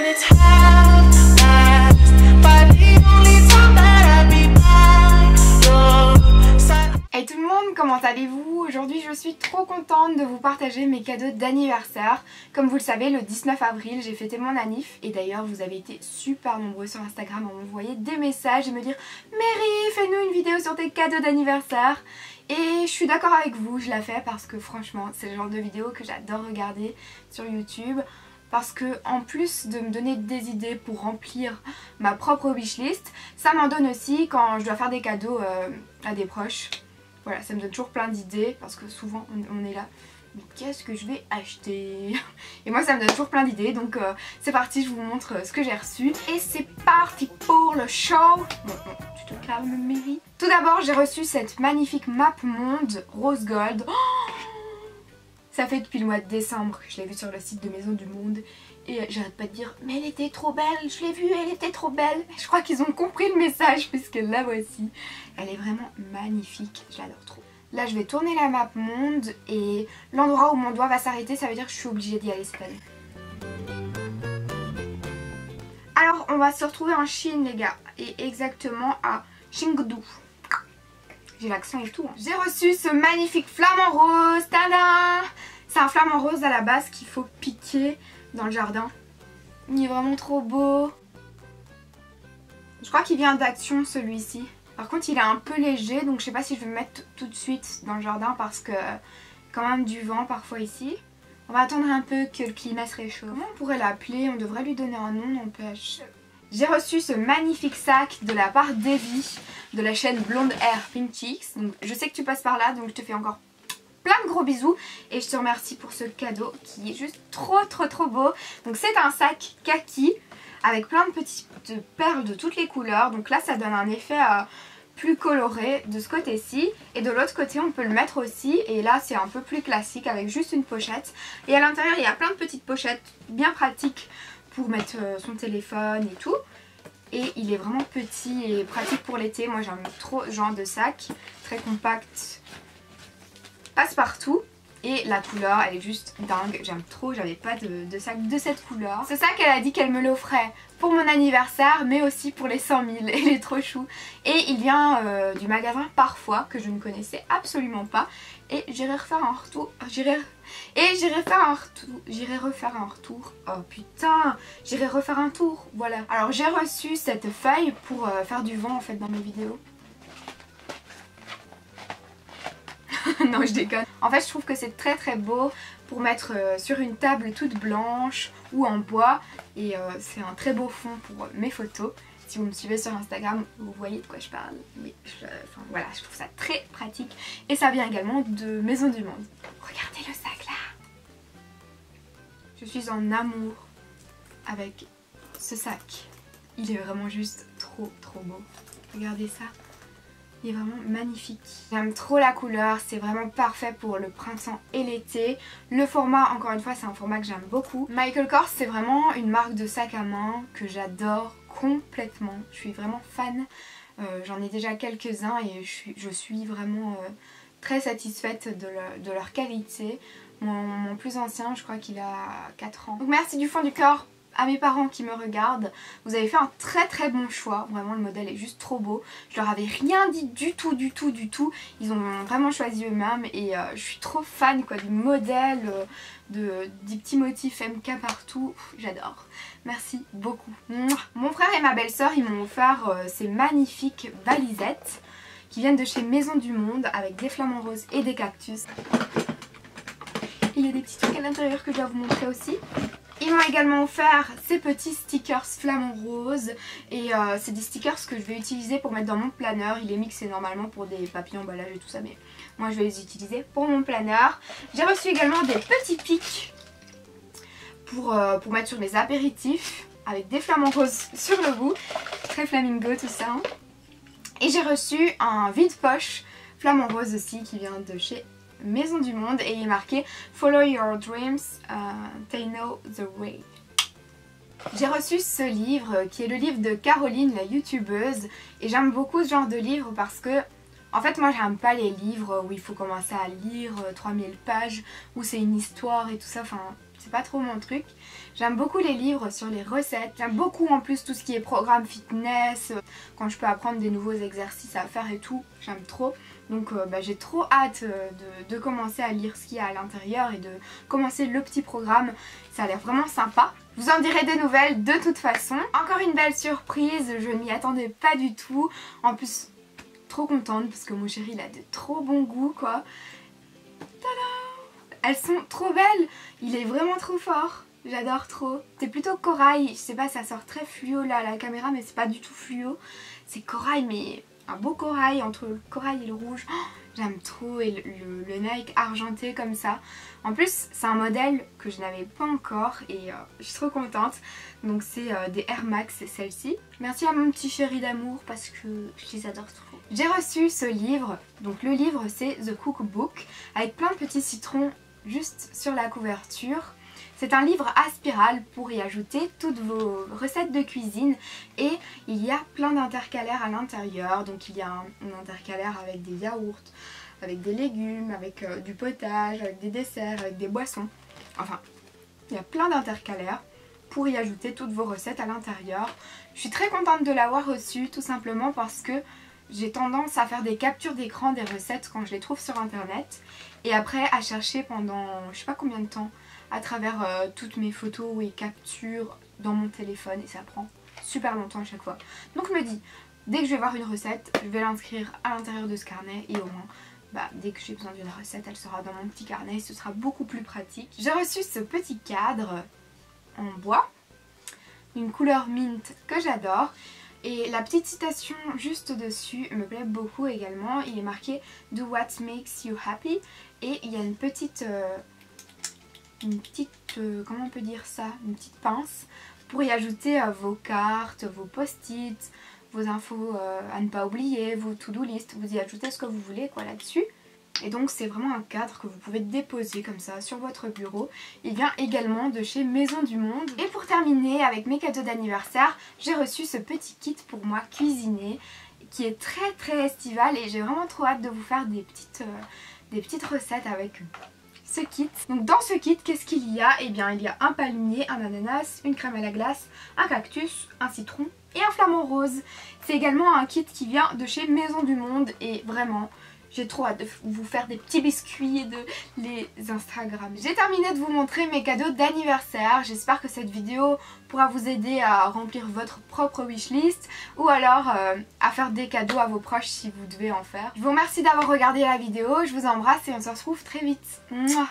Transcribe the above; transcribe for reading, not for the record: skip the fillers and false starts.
it's half-past by the only time that I'd be by your side. Hey tout le monde, comment allez-vous? Aujourd'hui je suis trop contente de vous partager mes cadeaux d'anniversaire. Comme vous le savez, le 19 avril j'ai fêté mon anniv et d'ailleurs vous avez été super nombreux sur Instagram à m'envoyer des messages et me dire Mary, fais-nous une vidéo sur tes cadeaux d'anniversaire. Et je suis d'accord avec vous, je la fais parce que franchement c'est le genre de vidéo que j'adore regarder sur YouTube. Parce que en plus de me donner des idées pour remplir ma propre wishlist, ça m'en donne aussi quand je dois faire des cadeaux à des proches. Voilà, ça me donne toujours plein d'idées parce que souvent on est là, mais qu'est-ce que je vais acheter? Et moi ça me donne toujours plein d'idées, donc c'est parti, je vous montre ce que j'ai reçu. Et c'est parti pour le show. Bon, tu te calmes Mary. Tout d'abord j'ai reçu cette magnifique map monde rose gold. Oh, ça fait depuis le mois de décembre que je l'ai vue sur le site de Maison du Monde. Et j'arrête pas de dire mais elle était trop belle, je l'ai vue, elle était trop belle. Je crois qu'ils ont compris le message puisque la voici. Elle est vraiment magnifique, je l'adore trop. Là je vais tourner la map monde et l'endroit où mon doigt va s'arrêter, ça veut dire que je suis obligée d'y aller cette année. Alors on va se retrouver en Chine les gars, et exactement à Chengdu. J'ai l'accent et tout. Hein. J'ai reçu ce magnifique flamant rose, tada! C'est un flamant rose à la base qu'il faut piquer dans le jardin. Il est vraiment trop beau. Je crois qu'il vient d'Action celui-ci. Par contre il est un peu léger, donc je sais pas si je vais me mettre tout de suite dans le jardin parce que quand même du vent parfois ici. On va attendre un peu que le climat se réchauffe. Comment on pourrait l'appeler? On devrait lui donner un nom, n'empêche. J'ai reçu ce magnifique sac de la part d'Evie de la chaîne Blonde Hair Pink Cheeks. Donc je sais que tu passes par là, donc je te fais encore plein de gros bisous et je te remercie pour ce cadeau qui est juste trop beau. Donc c'est un sac kaki avec plein de petites perles de toutes les couleurs. Donc là ça donne un effet plus coloré de ce côté-ci, et de l'autre côté on peut le mettre aussi, et là c'est un peu plus classique avec juste une pochette. Et à l'intérieur il y a plein de petites pochettes bien pratiques pour mettre son téléphone et tout. Et il est vraiment petit et pratique pour l'été. Moi j'aime trop ce genre de sac, très compact, passe partout. Et la couleur elle est juste dingue, j'aime trop, j'avais pas de sac de cette couleur. Ce sac elle a dit qu'elle me l'offrait pour mon anniversaire mais aussi pour les 100 000, il est trop chou. Et il vient du magasin Parfois que je ne connaissais absolument pas. Et j'irai refaire un retour, j'irai refaire un retour, oh putain, j'irai refaire un tour, voilà. Alors j'ai reçu cette feuille pour faire du vent en fait dans mes vidéos. Non je déconne. En fait je trouve que c'est très beau pour mettre sur une table toute blanche ou en bois, et c'est un très beau fond pour mes photos. Si vous me suivez sur Instagram vous voyez de quoi je parle. Mais enfin voilà, je trouve ça très pratique et ça vient également de Maison du Monde. Regardez le sac là. Je suis en amour avec ce sac. Il est vraiment juste trop beau. Regardez ça. Il est vraiment magnifique. J'aime trop la couleur, c'est vraiment parfait pour le printemps et l'été. Le format, encore une fois, c'est un format que j'aime beaucoup. Michael Kors, c'est vraiment une marque de sac à main que j'adore complètement. Je suis vraiment fan. J'en ai déjà quelques-uns et je suis vraiment très satisfaite de leur qualité. Mon plus ancien, je crois qu'il a 4 ans. Donc merci du fond du cœur à mes parents qui me regardent, vous avez fait un très bon choix, vraiment le modèle est juste trop beau. Je leur avais rien dit du tout, ils ont vraiment choisi eux-mêmes et je suis trop fan quoi du modèle, des petits motifs MK partout, j'adore. Merci beaucoup. Mon frère et ma belle-sœur ils m'ont offert ces magnifiques valisettes qui viennent de chez Maison du Monde avec des flamants roses et des cactus. Il y a des petits trucs à l'intérieur que je dois vous montrer aussi. Ils m'ont également offert ces petits stickers flamants roses et c'est des stickers que je vais utiliser pour mettre dans mon planeur. Il est mixé normalement pour des papiers emballage et tout ça, mais moi je vais les utiliser pour mon planeur. J'ai reçu également des petits pics pour mettre sur les apéritifs avec des flamants roses sur le bout. Très flamingo tout ça. Hein. Et j'ai reçu un vide-poche flamant rose aussi qui vient de chez Maison du Monde et il est marqué Follow your dreams, they know the way. J'ai reçu ce livre qui est le livre de Caroline la youtubeuse et j'aime beaucoup ce genre de livre parce que en fait moi j'aime pas les livres où il faut commencer à lire 3000 pages où c'est une histoire et tout ça, enfin c'est pas trop mon truc. J'aime beaucoup les livres sur les recettes, j'aime beaucoup en plus tout ce qui est programme fitness, quand je peux apprendre des nouveaux exercices à faire et tout, j'aime trop. Donc j'ai trop hâte de commencer à lire ce qu'il y a à l'intérieur et de commencer le petit programme, ça a l'air vraiment sympa. Je vous en dirai des nouvelles de toute façon. Encore une belle surprise, je m'y attendais pas du tout. En plus, trop contente parce que mon chéri il a de trop bon goût quoi. Tada! Elles sont trop belles, il est vraiment trop fort. J'adore trop. C'est plutôt corail, je sais pas, ça sort très fluo là à la caméra mais c'est pas du tout fluo. C'est corail mais un beau corail entre le corail et le rouge. Oh, j'aime trop et le Nike argenté comme ça. En plus c'est un modèle que je n'avais pas encore et je suis trop contente. Donc c'est des Air Max, c'est celle-ci. Merci à mon petit chéri d'amour parce que je les adore trop. J'ai reçu ce livre, donc le livre c'est The Cookbook avec plein de petits citrons juste sur la couverture. C'est un livre à spirale pour y ajouter toutes vos recettes de cuisine et il y a plein d'intercalaires à l'intérieur. Donc il y a un intercalaire avec des yaourts, avec des légumes, avec du potage, avec des desserts, avec des boissons. Enfin, il y a plein d'intercalaires pour y ajouter toutes vos recettes à l'intérieur. Je suis très contente de l'avoir reçu tout simplement parce que j'ai tendance à faire des captures d'écran des recettes quand je les trouve sur internet et après à chercher pendant je sais pas combien de temps à travers toutes mes photos et captures dans mon téléphone et ça prend super longtemps à chaque fois. Donc je me dis, dès que je vais voir une recette, je vais l'inscrire à l'intérieur de ce carnet et au moins dès que j'ai besoin d'une recette, elle sera dans mon petit carnet et ce sera beaucoup plus pratique. J'ai reçu ce petit cadre en bois, d'une couleur mint que j'adore. Et la petite citation juste dessus me plaît beaucoup également. Il est marqué Do what makes you happy. Et il y a une petite comment on peut dire ça, une petite pince pour y ajouter vos cartes, vos post-it, vos infos à ne pas oublier, vos to-do list. Vous y ajoutez ce que vous voulez quoi là-dessus. Et donc c'est vraiment un cadre que vous pouvez déposer comme ça sur votre bureau. Il vient également de chez Maison du Monde. Et pour terminer avec mes cadeaux d'anniversaire, j'ai reçu ce petit kit pour moi cuisiner qui est très très estival et j'ai vraiment trop hâte de vous faire des petites recettes avec ce kit. Donc dans ce kit, qu'est-ce qu'il y a? Eh bien il y a un palmier, un ananas, une crème à la glace, un cactus, un citron et un flamant rose. C'est également un kit qui vient de chez Maison du Monde et vraiment j'ai trop hâte de vous faire des petits biscuits et de les Instagram. J'ai terminé de vous montrer mes cadeaux d'anniversaire. J'espère que cette vidéo pourra vous aider à remplir votre propre wishlist ou alors à faire des cadeaux à vos proches si vous devez en faire. Je vous remercie d'avoir regardé la vidéo, je vous embrasse et on se retrouve très vite. Mouah.